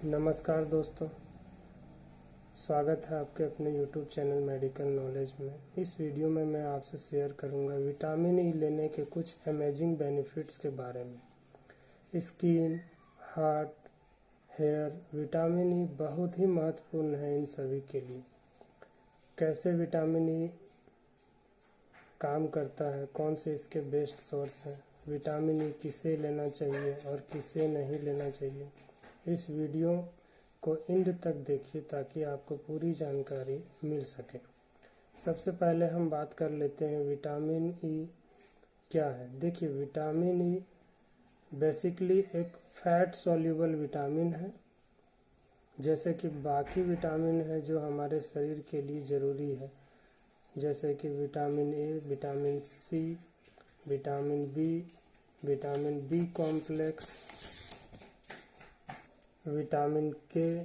नमस्कार दोस्तों, स्वागत है आपके अपने YouTube चैनल मेडिकल नॉलेज में। इस वीडियो में मैं आपसे शेयर करूंगा विटामिन ई लेने के कुछ अमेजिंग बेनिफिट्स के बारे में। Skin, heart, hair, vitamin E बहुत ही महत्वपूर्ण है इन सभी के लिए। कैसे विटामिन ई काम करता है, कौन से इसके बेस्ट सोर्स हैं, विटामिन ई किसे लेना चाहिए और किसे नहीं लेना चाहिए, इस वीडियो को एंड तक देखिए ताकि आपको पूरी जानकारी मिल सके। सबसे पहले हम बात कर लेते हैं विटामिन ई क्या है। देखिए, विटामिन ई बेसिकली एक फैट सॉल्युबल विटामिन है। जैसे कि बाकी विटामिन है जो हमारे शरीर के लिए ज़रूरी है, जैसे कि vitamin A, vitamin C, vitamin B complex, vitamin K.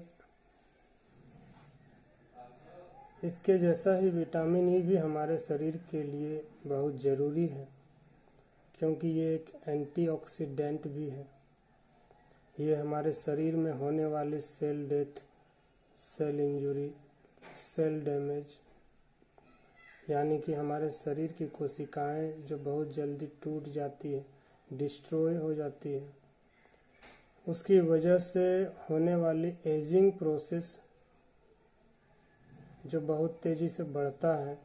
इसके जैसा ही विटामिन ई भी हमारे शरीर के लिए बहुत ज़रूरी है, क्योंकि ये एक एंटीऑक्सीडेंट भी है। ये हमारे शरीर में होने वाली cell death, cell injury, cell damage, यानी कि हमारे शरीर की कोशिकाएं जो बहुत जल्दी टूट जाती है, डिस्ट्रॉय हो जाती है, उसकी वजह से होने वाली एजिंग प्रोसेस जो बहुत तेज़ी से बढ़ता है,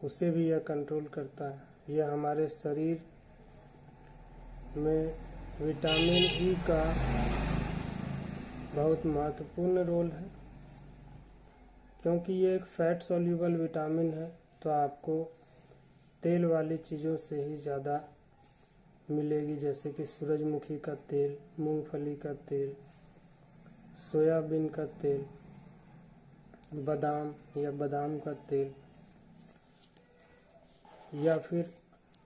उसे भी यह कंट्रोल करता है। यह हमारे शरीर में विटामिन ई का बहुत महत्वपूर्ण रोल है, क्योंकि ये एक फैट सॉल्युबल विटामिन है। तो आपको तेल वाली चीज़ों से ही ज़्यादा मिलेगी, जैसे कि सूरजमुखी का तेल, मूंगफली का तेल, सोयाबीन का तेल, बादाम या बादाम का तेल, या फिर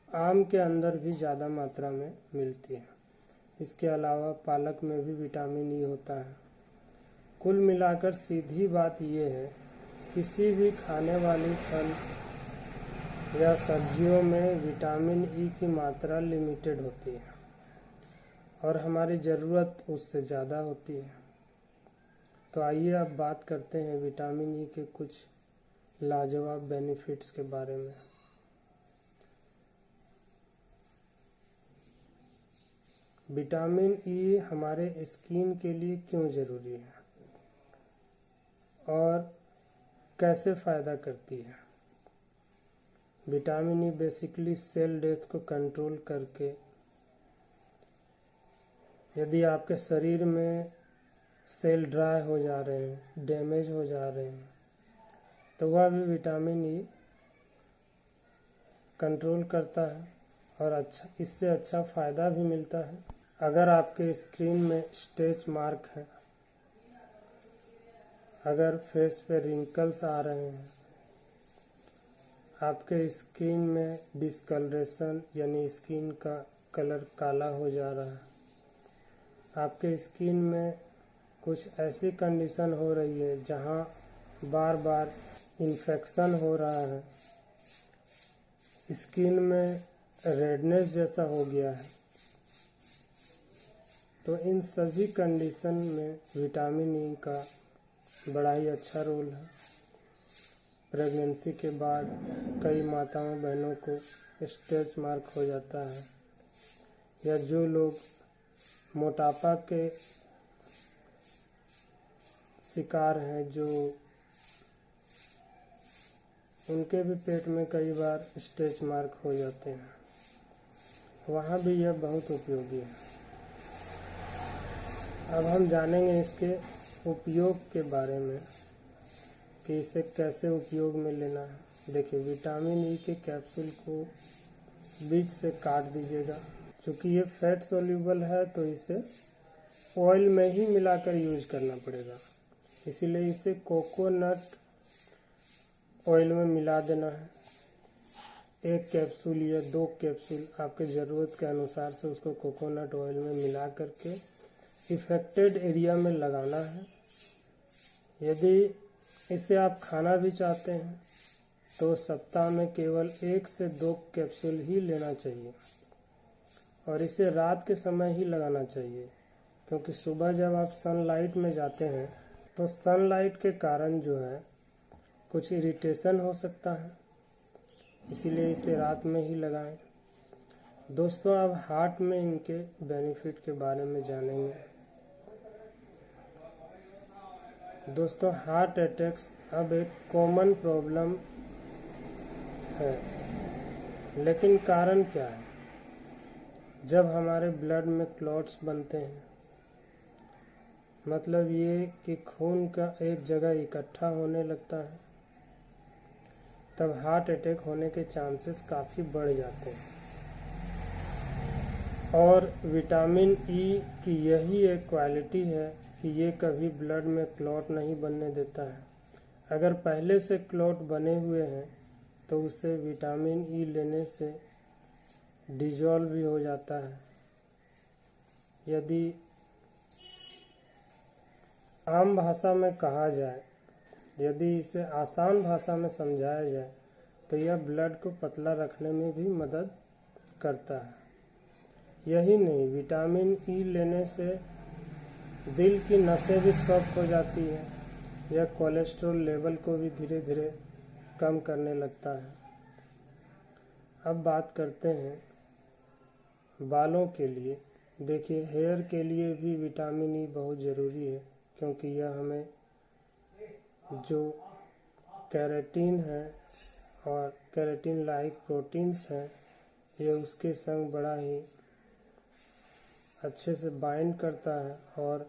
आम के अंदर भी ज़्यादा मात्रा में मिलती है। इसके अलावा पालक में भी विटामिन ई होता है। कुल मिलाकर सीधी बात यह है, किसी भी खाने वाली फल या सब्जियों में विटामिन ई की मात्रा लिमिटेड होती है और हमारी ज़रूरत उससे ज़्यादा होती है। तो आइए अब बात करते हैं विटामिन ई के कुछ लाजवाब बेनिफिट्स के बारे में। विटामिन ई हमारे स्किन के लिए क्यों ज़रूरी है और कैसे फ़ायदा करती है। Vitamin E basically cell death को कंट्रोल करके, यदि आपके शरीर में सेल ड्राई हो जा रहे हैं, डैमेज हो जा रहे हैं, तो वह भी विटामिन ई कंट्रोल करता है और इससे अच्छा फ़ायदा भी मिलता है। अगर आपके स्किन में स्ट्रेच मार्क है, अगर फेस पे रिंकल्स आ रहे हैं, आपके स्किन में डिस्कलरेशन यानी स्किन का कलर काला हो जा रहा है, आपके स्किन में कुछ ऐसी कंडीशन हो रही है जहां बार बार इन्फेक्शन हो रहा है, स्किन में रेडनेस जैसा हो गया है, तो इन सभी कंडीशन में विटामिन ई का बड़ा ही अच्छा रोल है। प्रेगनेंसी के बाद कई माताओं बहनों को स्ट्रेच मार्क हो जाता है, या जो लोग मोटापा के शिकार हैं, जो उनके भी पेट में कई बार स्ट्रेच मार्क हो जाते हैं, वहाँ भी यह बहुत उपयोगी है। अब हम जानेंगे इसके उपयोग के बारे में कि इसे कैसे उपयोग में लेना है। देखिए, विटामिन ई के कैप्सूल को बीच से काट दीजिएगा। चूँकि ये फैट सॉल्युबल है तो इसे ऑयल में ही मिलाकर यूज करना पड़ेगा, इसीलिए इसे कोकोनट ऑयल में मिला देना है। 1 कैप्सूल या 2 कैप्सूल आपके ज़रूरत के अनुसार से उसको कोकोनट ऑयल में मिला करके इफेक्टेड एरिया में लगाना है। यदि इसे आप खाना भी चाहते हैं तो सप्ताह में केवल 1 से 2 कैप्सूल ही लेना चाहिए और इसे रात के समय ही लगाना चाहिए, क्योंकि सुबह जब आप सनलाइट में जाते हैं तो सनलाइट के कारण जो है कुछ इरिटेशन हो सकता है, इसीलिए इसे रात में ही लगाएं। दोस्तों, अब हार्ट में इनके बेनिफिट के बारे में जानेंगे। दोस्तों, हार्ट अटैक्स अब एक कॉमन प्रॉब्लम है, लेकिन कारण क्या है? जब हमारे ब्लड में क्लॉट्स बनते हैं, मतलब ये कि खून का एक जगह इकट्ठा होने लगता है, तब हार्ट अटैक होने के चांसेस काफ़ी बढ़ जाते हैं। और विटामिन ई की यही एक क्वालिटी है कि ये कभी ब्लड में क्लॉट नहीं बनने देता है। अगर पहले से क्लॉट बने हुए हैं तो उसे विटामिन ई लेने से डिजॉल्व भी हो जाता है। यदि आम भाषा में कहा जाए, यदि इसे आसान भाषा में समझाया जाए तो यह ब्लड को पतला रखने में भी मदद करता है। यही नहीं, विटामिन ई लेने से दिल की नसें भी सॉफ्ट हो जाती है। यह कोलेस्ट्रॉल लेवल को भी धीरे धीरे कम करने लगता है। अब बात करते हैं बालों के लिए। देखिए, हेयर के लिए भी विटामिन ई बहुत ज़रूरी है, क्योंकि यह हमें जो केराटिन है और केराटिन लाइक प्रोटीन्स हैं, ये उसके संग बड़ा ही अच्छे से बाइंड करता है और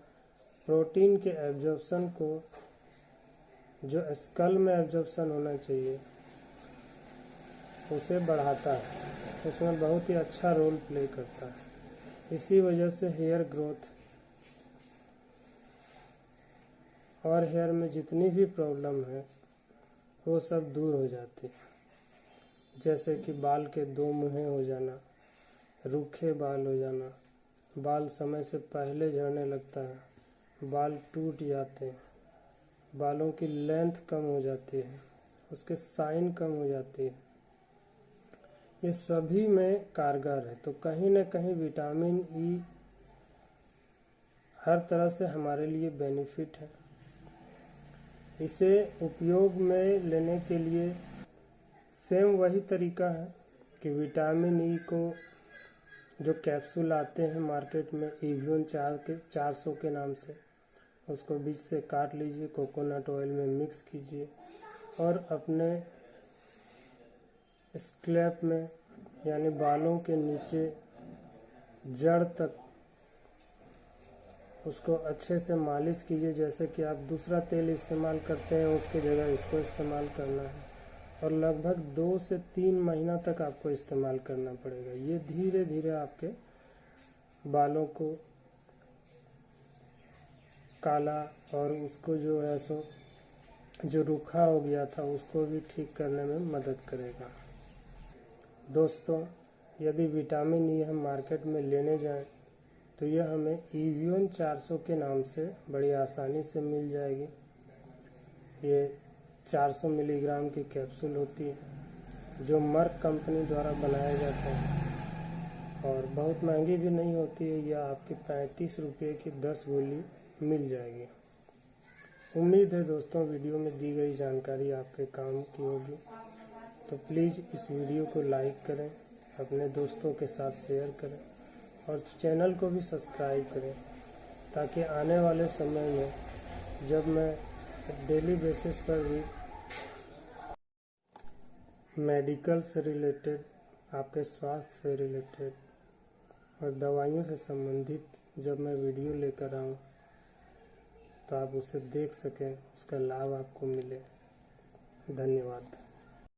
प्रोटीन के एब्जॉर्प्शन को, जो स्कल में एब्जॉर्प्शन होना चाहिए, उसे बढ़ाता है। उसमें बहुत ही अच्छा रोल प्ले करता है। इसी वजह से हेयर ग्रोथ और हेयर में जितनी भी प्रॉब्लम है वो सब दूर हो जाती है। जैसे कि बाल के दो मुँहे हो जाना, रूखे बाल हो जाना, बाल समय से पहले झड़ने लगता है, बाल टूट जाते हैं, बालों की लेंथ कम हो जाती है, उसके साइन कम हो जाती है, ये सभी में कारगर है। तो कहीं ना कहीं विटामिन ई हर तरह से हमारे लिए बेनिफिट है। इसे उपयोग में लेने के लिए सेम वही तरीका है कि विटामिन ई को जो कैप्सूल आते हैं मार्केट में एवियन 400 के नाम से, उसको बीच से काट लीजिए, कोकोनट ऑयल में मिक्स कीजिए और अपने स्कैल्प में यानी बालों के नीचे जड़ तक उसको अच्छे से मालिश कीजिए। जैसे कि आप दूसरा तेल इस्तेमाल करते हैं उसकी जगह इसको इस्तेमाल करना है, और लगभग 2 से 3 महीना तक आपको इस्तेमाल करना पड़ेगा। ये धीरे धीरे आपके बालों को काला और उसको जो है सो जो रूखा हो गया था उसको भी ठीक करने में मदद करेगा। दोस्तों, यदि विटामिन ई हम मार्केट में लेने जाएं तो यह हमें एवियन 400 के नाम से बड़ी आसानी से मिल जाएगी। ये 400 मिलीग्राम की कैप्सूल होती है जो मर्क कंपनी द्वारा बनाया जाता है और बहुत महंगी भी नहीं होती है। यह आपकी 35 रुपये की 10 गोली मिल जाएगी। उम्मीद है दोस्तों वीडियो में दी गई जानकारी आपके काम की होगी, तो प्लीज़ इस वीडियो को लाइक करें, अपने दोस्तों के साथ शेयर करें और चैनल को भी सब्सक्राइब करें, ताकि आने वाले समय में जब मैं डेली बेसिस पर भी मेडिकल से रिलेटेड, आपके स्वास्थ्य से रिलेटेड और दवाइयों से संबंधित जब मैं वीडियो लेकर आऊँ तो आप उसे देख सकें, उसका लाभ आपको मिले। धन्यवाद।